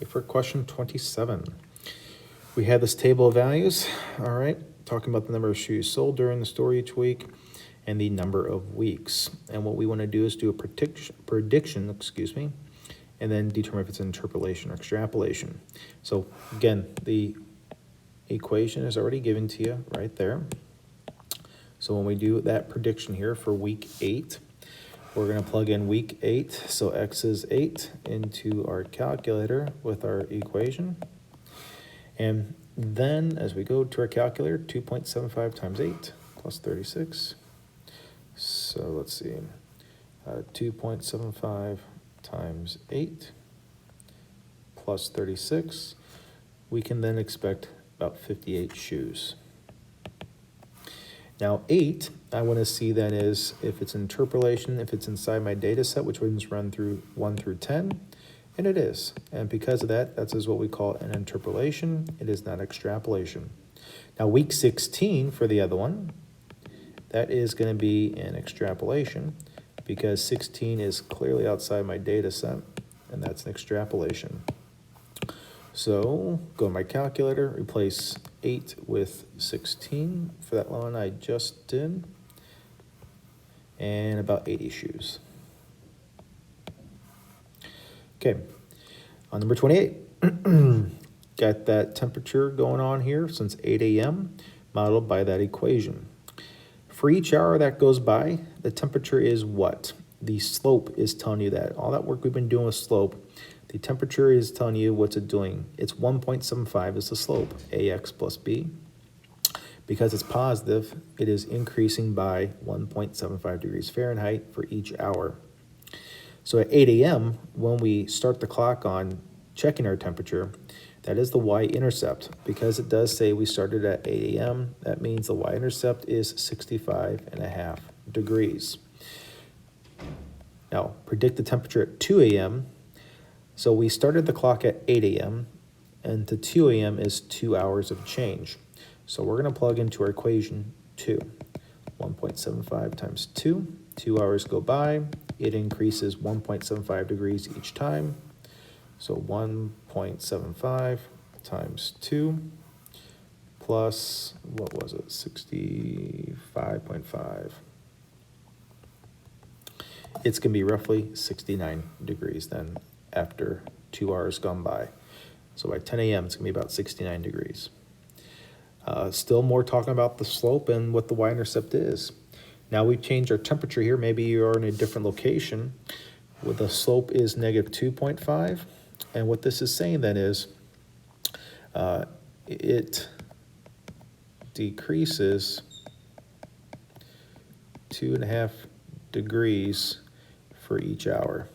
Okay, for question 27, we have this table of values, all right, talking about the number of shoes sold during the store each week and the number of weeks. And what we want to do is do a prediction, and then determine if it's interpolation or extrapolation. So again, the equation is already given to you right there. So when we do that prediction here for week 8, we're going to plug in week 8, so x is 8, into our calculator with our equation. And then as we go to our calculator, 2.75 times 8 plus 36. So let's see, 2.75 times 8 plus 36. We can then expect about 58 shoes. Now 8, I want to see then is if it's interpolation, if it's inside my data set, which ones run through 1 through 10, and it is. And because of that, that's what we call an interpolation. It is not extrapolation. Now week 16 for the other one, that is going to be an extrapolation because 16 is clearly outside my data set, and that's an extrapolation. So go to my calculator, replace 8 with 16 for that one I just did, and about 80 shoes. Okay, on number 28, got that temperature going on here since 8 a.m. modeled by that equation. For each hour that goes by, the temperature is what? The slope is telling you that. All that work we've been doing with slope, the temperature is telling you what's it doing. It's 1.75 is the slope, AX plus B. Because it's positive, it is increasing by 1.75 degrees Fahrenheit for each hour. So at 8 a.m., when we start the clock on checking our temperature, that is the y-intercept. Because it does say we started at 8 a.m., that means the y-intercept is 65.5 degrees. Now, predict the temperature at 2 a.m. So we started the clock at 8 a.m., and to 2 a.m. is 2 hours of change. So we're going to plug into our equation 2. 1.75 times 2. 2 hours go by. It increases 1.75 degrees each time. So 1.75 times 2 plus, what was it, 65.5. It's going to be roughly 69 degrees then after 2 hours gone by. So by 10 a.m., it's going to be about 69 degrees. Still more talking about the slope and what the y-intercept is. Now we've changed our temperature here. Maybe you're in a different location where the slope is negative 2.5. And what this is saying then is it decreases 2.5 degrees for each hour.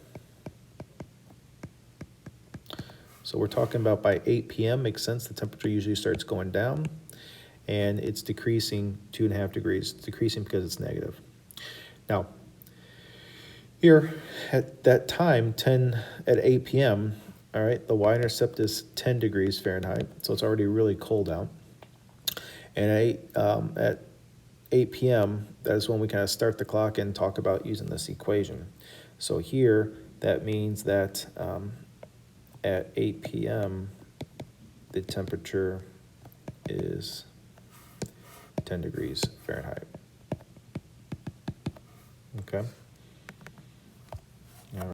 So we're talking about by 8 p.m. makes sense. The temperature usually starts going down, and it's decreasing 2.5 degrees. It's decreasing because it's negative. Now, here at that time, at 8 p.m., all right, the y-intercept is 10 degrees Fahrenheit, so it's already really cold out. And at 8 p.m., that is when we kind of start the clock and talk about using this equation. So here, that means that at 8 p.m., the temperature is 10 degrees Fahrenheit. Okay.